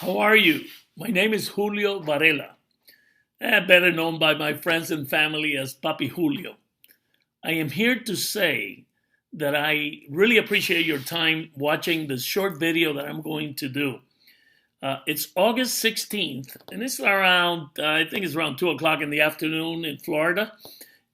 How are you? My name is Julio Varela, better known by my friends and family as Papi Julio. I am here to say that I really appreciate your time watching this short video that I'm going to do. It's August 16th, and it's around, I think it's around 2 o'clock in the afternoon in Florida.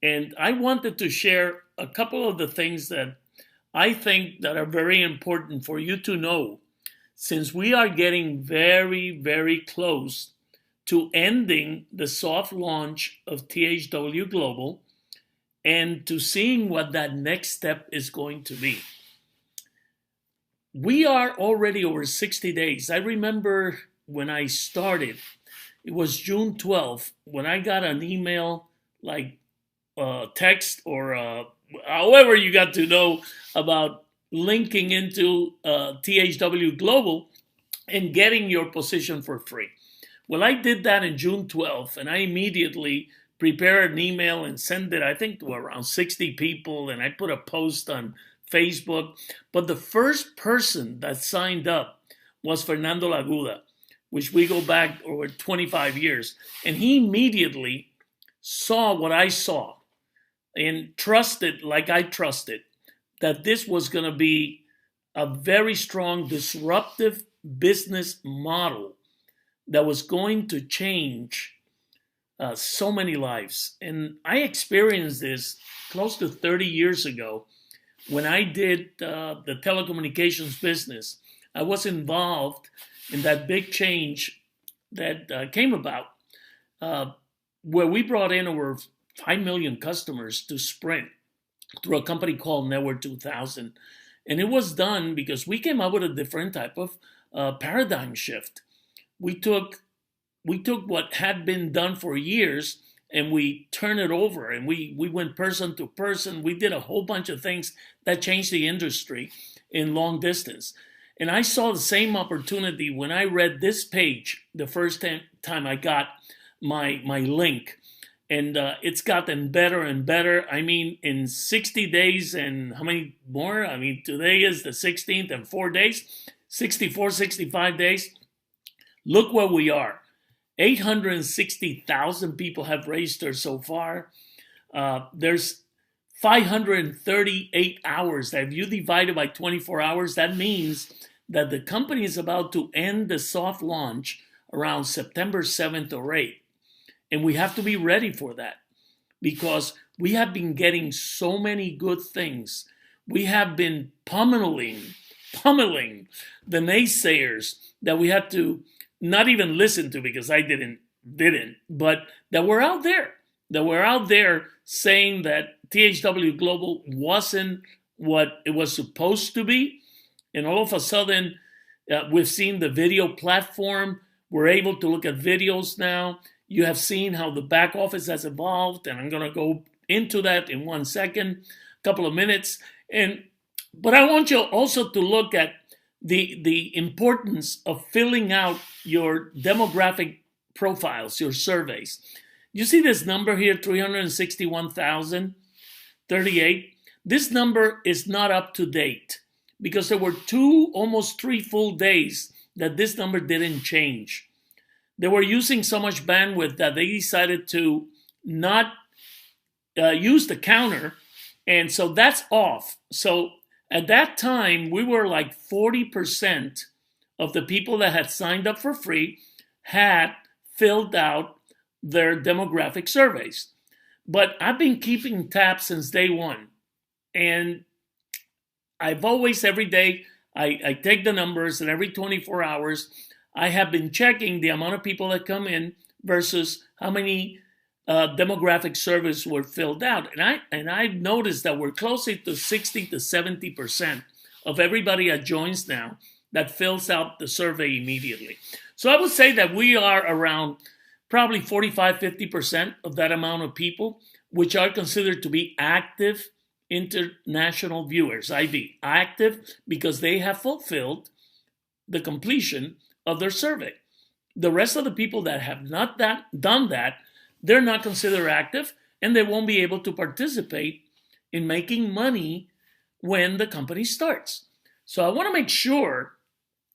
And I wanted to share a couple of the things that I think that are very important for you to know, since we are getting very, very close to ending the soft launch of THWGlobal and to seeing what that next step is going to be. We are already over 60 days. I remember when I started, it was June 12th, when I got an email, like text or however you got to know about linking into THWGlobal and getting your position for free. Well, I did that in June 12th, and I immediately prepared an email and sent it, I think, to around 60 people, and I put a post on Facebook. But the first person that signed up was Fernando Laguda, which we go back over 25 years. And he immediately saw what I saw and trusted, like I trusted, that this was going to be a very strong disruptive business model that was going to change so many lives. And I experienced this close to 30 years ago when I did the telecommunications business. I was involved in that big change that came about where we brought in over 5 million customers to Sprint through a company called Network 2000. And it was done because we came up with a different type of paradigm shift. We took what had been done for years and we turned it over, and we went person to person. We did a whole bunch of things that changed the industry in long distance. And I saw the same opportunity when I read this page the first time I got my link. And it's gotten better and better. I mean, in 60 days and how many more? I mean, today is the 16th and 4 days, 64, 65 days. Look where we are. 860,000 people have registered so far. There's 538 hours. If you divide it by 24 hours, that means that the company is about to end the soft launch around September 7th or 8th. And we have to be ready for that because we have been getting so many good things. We have been pummeling the naysayers that we had to not even listen to because I didn't, but that were out there saying that THWGlobal wasn't what it was supposed to be. And all of a sudden, we've seen the video platform. We're able to look at videos now. You have seen how the back office has evolved, and I'm going to go into that in 1 second, a couple of minutes. But I want you also to look at the importance of filling out your demographic profiles, your surveys. You see this number here, 361,038. This number is not up to date because there were almost 3 full days that this number didn't change. They were using so much bandwidth that they decided to not use the counter. And so that's off. So at that time, we were like 40% of the people that had signed up for free had filled out their demographic surveys. But I've been keeping tabs since day one. And I've always, every day, I take the numbers, and every 24 hours, I have been checking the amount of people that come in versus how many demographic surveys were filled out. And I've noticed that we're closer to 60 to 70% of everybody that joins now that fills out the survey immediately. So I would say that we are around probably 45, 50% of that amount of people, which are considered to be active international viewers, IB. Active because they have fulfilled the completion of their survey. The rest of the people that have not done that, they're not considered active, and they won't be able to participate in making money when the company starts. So I want to make sure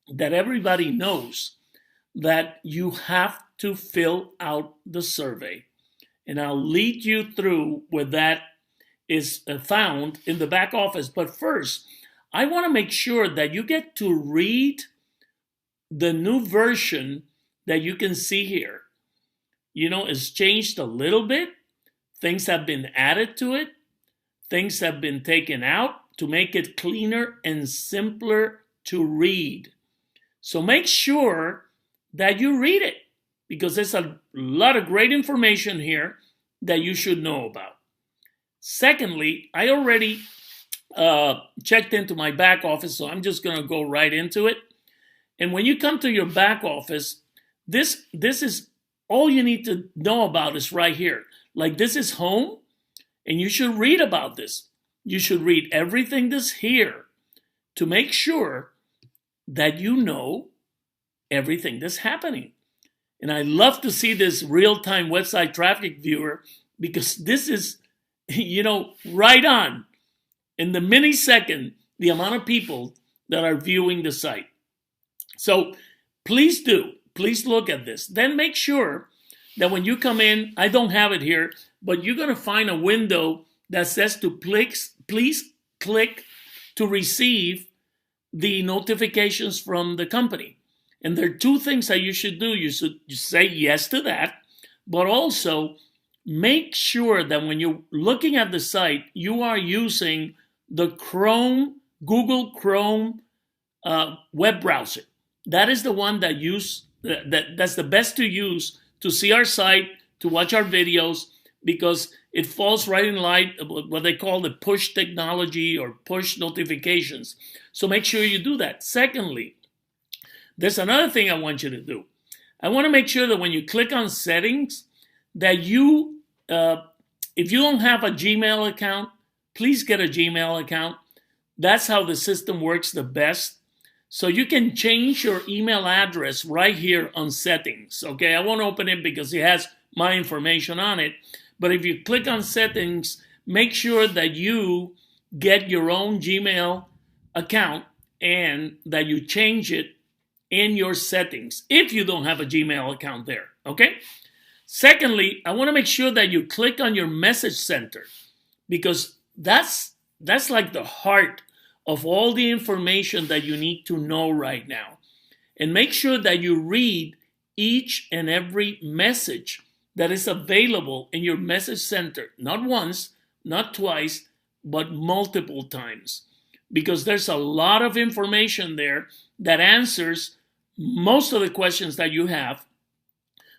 that everybody knows that you have to fill out the survey. And I'll lead you through where that is found in the back office. But first, I want to make sure that you get to read the new version that you can see here. You know, it's changed a little bit. Things have been added to it. Things have been taken out to make it cleaner and simpler to read. So make sure that you read it, because there's a lot of great information here that you should know about. Secondly, I already checked into my back office, so I'm just going to go right into it. And when you come to your back office, this is all you need to know about is right here. Like, this is home, and you should read about this. You should read everything that's here to make sure that you know everything that's happening. And I love to see this real-time website traffic viewer, because this is, you know, right on. In the millisecond, the amount of people that are viewing the site. So please look at this. Then make sure that when you come in, I don't have it here, but you're going to find a window that says to please click to receive the notifications from the company. And there are two things that you should do. You should say yes to that, but also make sure that when you're looking at the site, you are using the Google Chrome web browser. That is the one that's the best to use to see our site, to watch our videos, because it falls right in line with what they call the push technology or push notifications. So make sure you do that. Secondly, there's another thing I want you to do. I want to make sure that when you click on settings, that you, if you don't have a Gmail account, please get a Gmail account. That's how the system works the best. So you can change your email address right here on settings. Okay, I won't open it because it has my information on it. But if you click on settings, make sure that you get your own Gmail account and that you change it in your settings if you don't have a Gmail account there. Okay. Secondly, I want to make sure that you click on your message center, because that's like the heart of all the information that you need to know right now. And make sure that you read each and every message that is available in your message center, not once, not twice, but multiple times, because there's a lot of information there that answers most of the questions that you have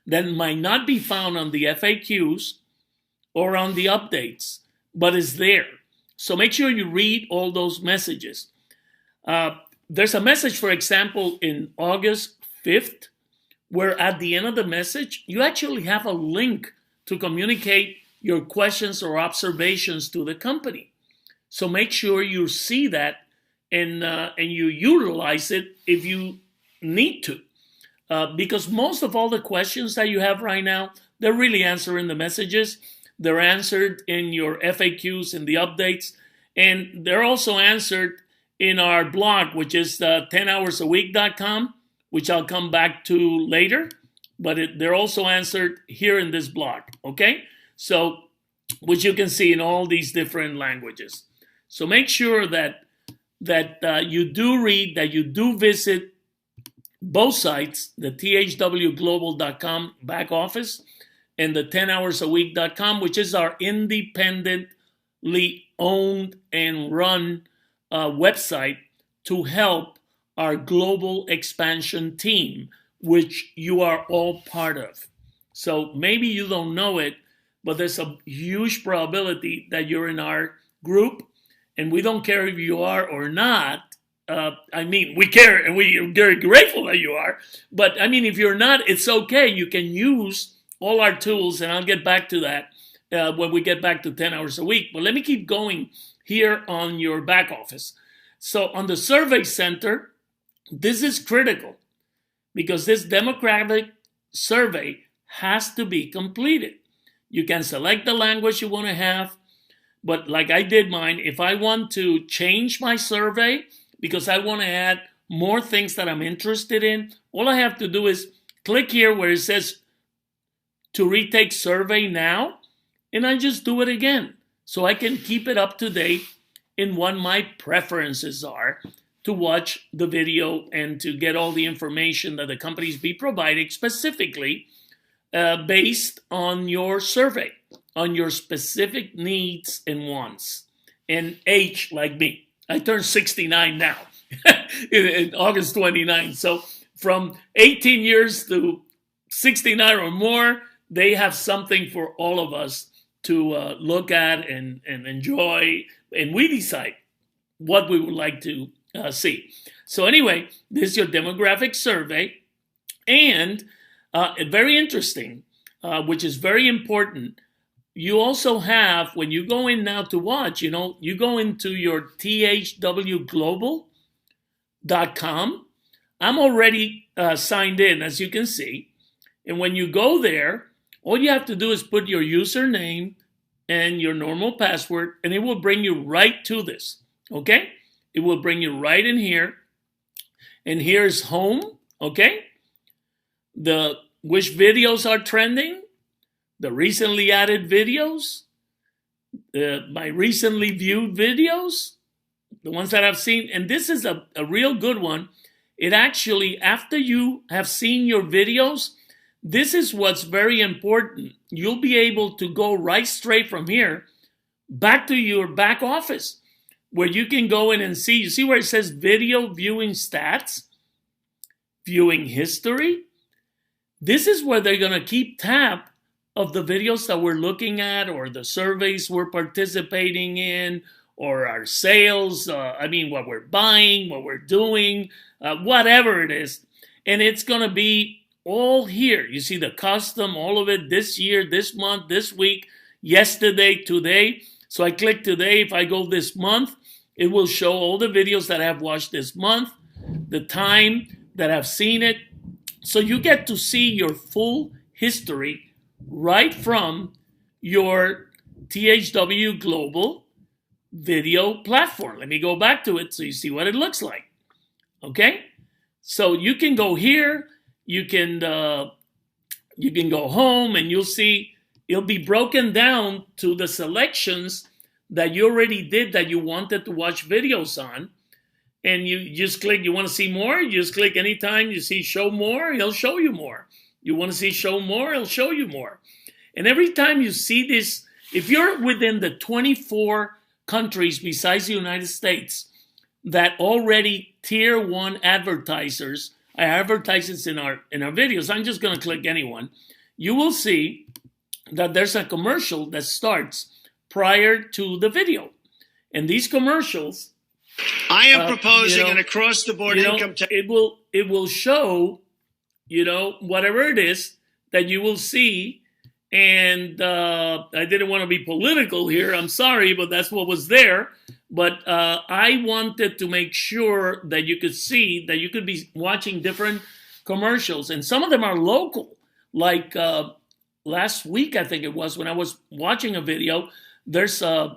that might not be found on the FAQs or on the updates, but is there. So make sure you read all those messages. There's a message, for example, in August 5th, where at the end of the message, you actually have a link to communicate your questions or observations to the company. So make sure you see that and you utilize it if you need to. Because most of all the questions that you have right now, they're really answered in the messages. They're answered in your FAQs and the updates. And they're also answered in our blog, which is 10hoursAweek.com, which I'll come back to later. But they're also answered here in this blog, okay? So, which you can see in all these different languages. So make sure that you do read, that you do visit both sites, the THWGlobal.com back office and the 10hoursAweek.com, which is our independently owned and run website to help our global expansion team, which you are all part of. So maybe you don't know it, but there's a huge probability that you're in our group, and we don't care if you are or not. I mean, we care and we're very grateful that you are. But I mean, if you're not, it's okay. You can use all our tools, and I'll get back to that when we get back to 10 hours a week. But let me keep going here on your back office. So on the survey center, this is critical because this demographic survey has to be completed. You can select the language you want to have, but like I did mine, if I want to change my survey because I want to add more things that I'm interested in, all I have to do is click here where it says to retake survey now, and I just do it again. So I can keep it up to date in what my preferences are to watch the video and to get all the information that the companies be providing specifically based on your survey, on your specific needs and wants. And age, like me. I turned 69 now, in August 29. So from 18 years to 69 or more, they have something for all of us to look at and enjoy. And we decide what we would like to see. So anyway, this is your demographic survey. And very interesting, which is very important. You also have, when you go in now to watch, you go into your THWGlobal.com. I'm already signed in, as you can see. And when you go there, all you have to do is put your username and your normal password, and it will bring you right to this, okay? It will bring you right in here. And here's home, okay? Which videos are trending, the recently added videos, my recently viewed videos, the ones that I've seen. And this is a real good one. It actually, after you have seen your videos, this is what's very important. You'll be able to go right straight from here back to your back office where you can go in and see. You see where it says video viewing stats, viewing history? This is where they're going to keep tab of the videos that we're looking at, or the surveys we're participating in, or our sales, what we're buying, what we're doing, whatever it is. And it's going to be all here. You see the custom, all of it, this year, this month, this week, yesterday, today. So I click today. If I go this month, it will show all the videos that I've watched this month, the time that I've seen it. So you get to see your full history right from your THWGlobal video platform. Let me go back to it so you see what it looks like. Okay? So you can go here, you can go home, and you'll see it'll be broken down to the selections that you already did that you wanted to watch videos on. And you just click, you want to see more? You just click anytime you see show more, it'll show you more. You want to see show more, it'll show you more. And every time you see this, if you're within the 24 countries besides the United States that already tier 1 advertisers are advertisers in our videos, I'm just going to click anyone. You will see that there's a commercial that starts prior to the video. And these commercials, I am proposing an across-the-board income tax. It will show, whatever it is that you will see. And I didn't want to be political here. I'm sorry, but that's what was there. But I wanted to make sure that you could see that you could be watching different commercials. And some of them are local. Like last week, I think it was, when I was watching a video, there's an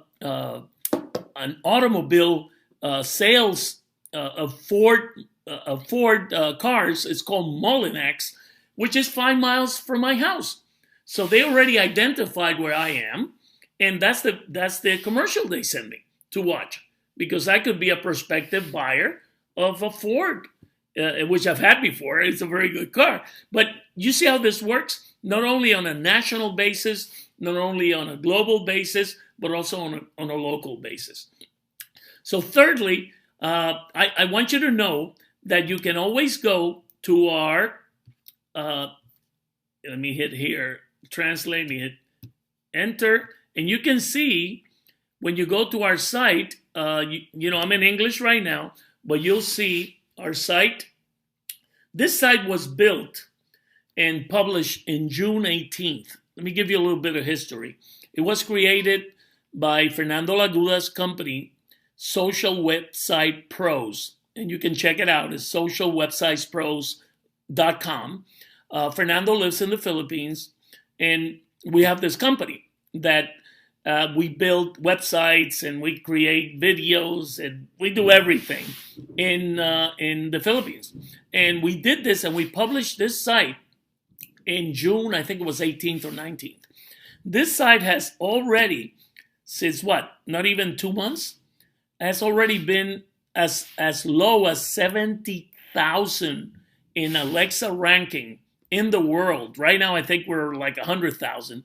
automobile sales of Ford cars. It's called Mullinax, which is 5 miles from my house. So they already identified where I am, and that's the commercial they send me to watch, because I could be a prospective buyer of a Ford, which I've had before. It's a very good car. But you see how this works? Not only on a national basis, not only on a global basis, but also on a local basis. So thirdly, I want you to know that you can always go to our, let me hit here, translate, me hit enter, and you can see when you go to our site, I'm in English right now, but you'll see our site. This site was built and published in June 18th. Let me give you a little bit of history. It was created by Fernando Laguda's company, Social Website Pros, and you can check it out. It's socialwebsitespros.com. Fernando lives in the Philippines, and we have this company that we build websites and we create videos and we do everything in the Philippines. And we did this and we published this site in June, I think it was 18th or 19th. This site has already, since what, not even 2 months, has already been as low as 70,000 in Alexa ranking in the world. Right now, I think we're like 100,000.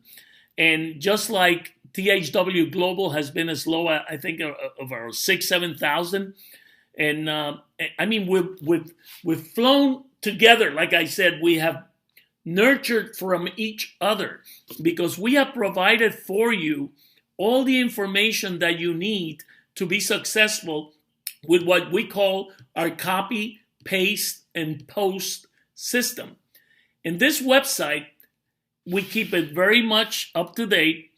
And just like THWGlobal has been as low, I think, of our 6,000-7,000. And I mean, we've flown together. Like I said, we have nurtured from each other because we have provided for you all the information that you need to be successful with what we call our copy, paste, and post system. In this website, we keep it very much up to date.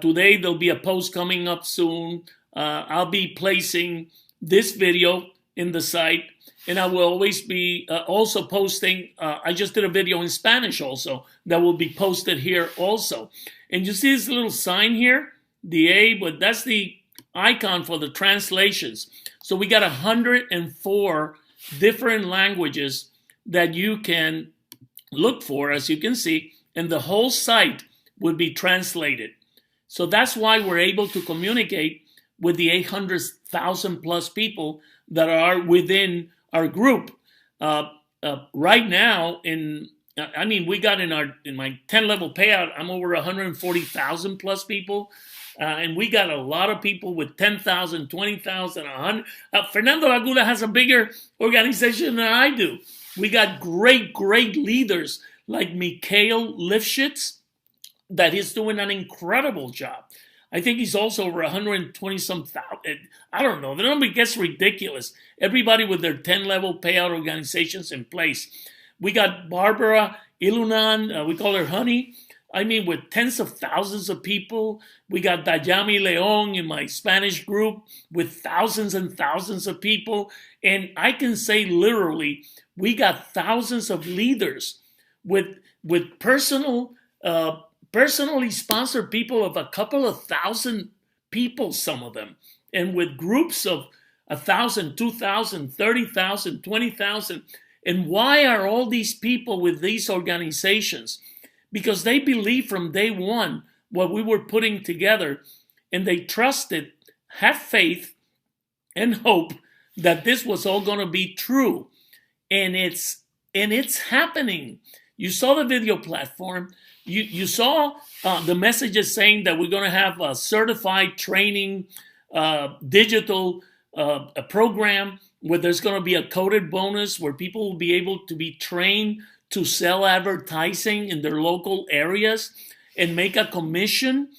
Today, there'll be a post coming up soon. I'll be placing this video in the site, and I will always be also posting. I just did a video in Spanish also that will be posted here also. And you see this little sign here, the A, but that's the icon for the translations. So we got 104 different languages that you can look for, as you can see, and the whole site would be translated. So that's why we're able to communicate with the 800,000 plus people that are within our group. Right now, we got in my 10 level payout, I'm over 140,000 plus people. And we got a lot of people with 10,000, 20,000, 100. Fernando Agula has a bigger organization than I do. We got great leaders like Mikhail Lifshitz, that is doing an incredible job. I think he's also over 120-some thousand. I don't know. The number gets ridiculous. Everybody with their 10-level payout organizations in place. We got Barbara Ilunan, we call her Honey. I mean, with tens of thousands of people. We got Dayami Leon in my Spanish group with thousands and thousands of people. And I can say literally, we got thousands of leaders with personally sponsored people of a couple of thousand people, some of them, and with groups of 1,000, 2,000, 30,000, 20,000. And why are all these people with these organizations? Because they believe from day one what we were putting together, and they trusted, had faith, and hope that this was all going to be true. And it's happening. You saw the video platform. You saw the messages saying that we're going to have a certified training, digital a program where there's going to be a coded bonus where people will be able to be trained to sell advertising in their local areas and make a commission.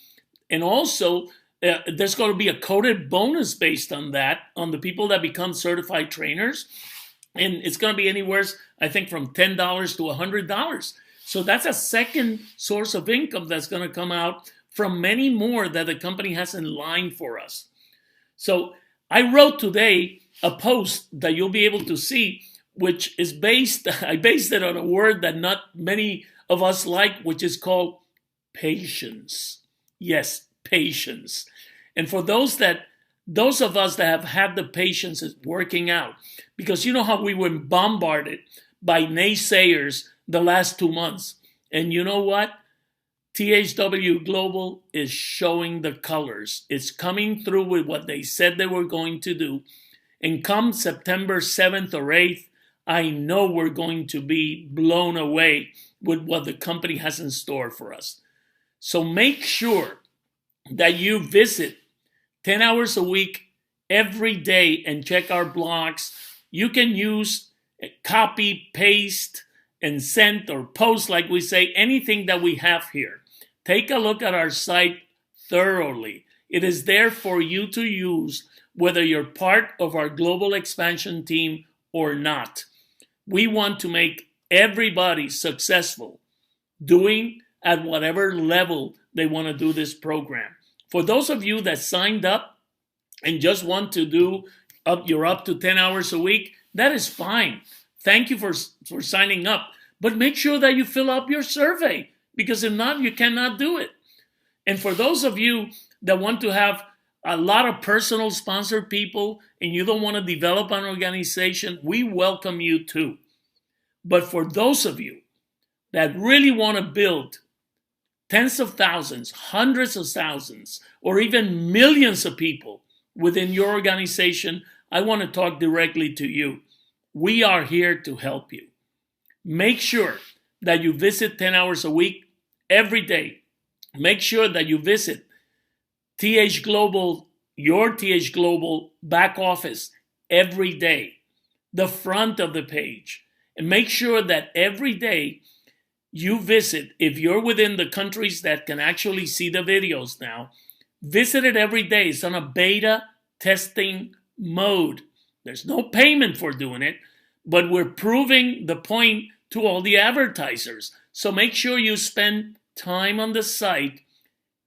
And also, there's going to be a coded bonus based on that, on the people that become certified trainers. And it's going to be anywhere, I think, from $10 to $100. So that's a second source of income that's going to come out from many more that the company has in line for us. So I wrote today a post that you'll be able to see, which is I based it on a word that not many of us like, which is called patience. Yes, patience. And for those of us that have had the patience is working out, because you know how we were bombarded by naysayers the last 2 months. And you know what? THWGlobal is showing the colors. It's coming through with what they said they were going to do. And come September 7th or 8th, I know we're going to be blown away with what the company has in store for us. So make sure that you visit 10 hours a week every day and check our blogs. You can use copy, paste, and send or post, like we say, anything that we have here. Take a look at our site thoroughly. It is there for you to use, whether you're part of our global expansion team or not. We want to make everybody successful doing at whatever level they want to do this program. For those of you that signed up and just want to do you're up to 10 hours a week, that is fine. Thank you for signing up. But make sure that you fill out your survey, because if not, you cannot do it. And for those of you that want to have a lot of personal sponsored people and you don't want to develop an organization, we welcome you too. But for those of you that really want to build tens of thousands, hundreds of thousands, or even millions of people within your organization, I want to talk directly to you. We are here to help you. Make sure that you visit 10 hours a week every day. Make sure that you visit THWGlobal, your THWGlobal back office every day, the front of the page. And make sure that every day you visit, if you're within the countries that can actually see the videos now, visit it every day. It's on a beta testing mode. There's no payment for doing it, but we're proving the point to all the advertisers. So make sure you spend time on the site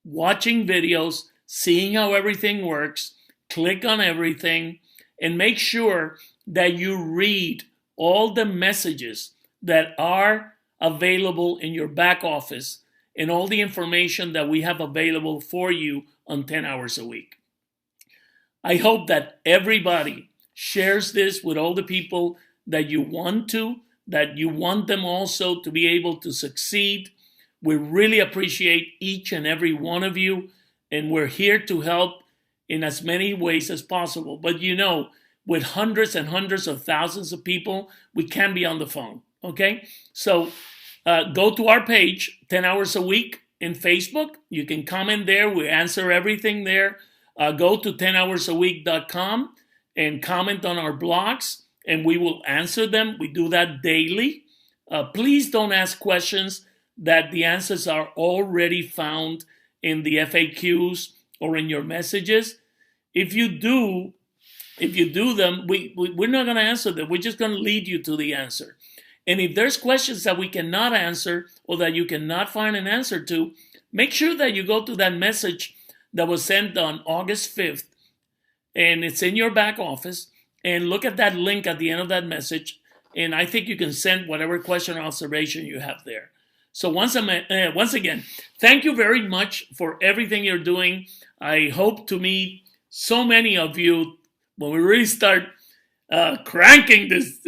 watching videos, seeing how everything works, click on everything, and make sure that you read all the messages that are available in your back office and all the information that we have available for you on 10 hours a week. I hope that everybody shares this with all the people that you want to, that you want them also to be able to succeed. We really appreciate each and every one of you, and we're here to help in as many ways as possible. But you know, with hundreds and hundreds of thousands of people, we can't be on the phone, okay? So go to our page, 10 hours a week in Facebook. You can comment there. We answer everything there. Go to 10hoursAweek.com and comment on our blogs, and we will answer them. We do that daily. Please don't ask questions that the answers are already found in the FAQs or in your messages. If you do them, we're not going to answer them. We're just going to lead you to the answer. And if there's questions that we cannot answer or that you cannot find an answer to, make sure that you go to that message that was sent on August 5th, and it's in your back office, and look at that link at the end of that message, and I think you can send whatever question or observation you have there. So once again, thank you very much for everything you're doing. I hope to meet so many of you when we really start cranking this,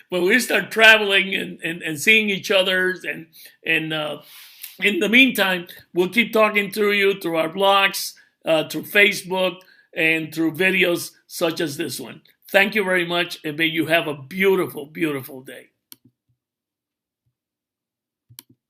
when we start traveling and seeing each other. And in the meantime, we'll keep talking to you through our blogs, through Facebook, and through videos such as this one. Thank you very much, and may you have a beautiful, beautiful day.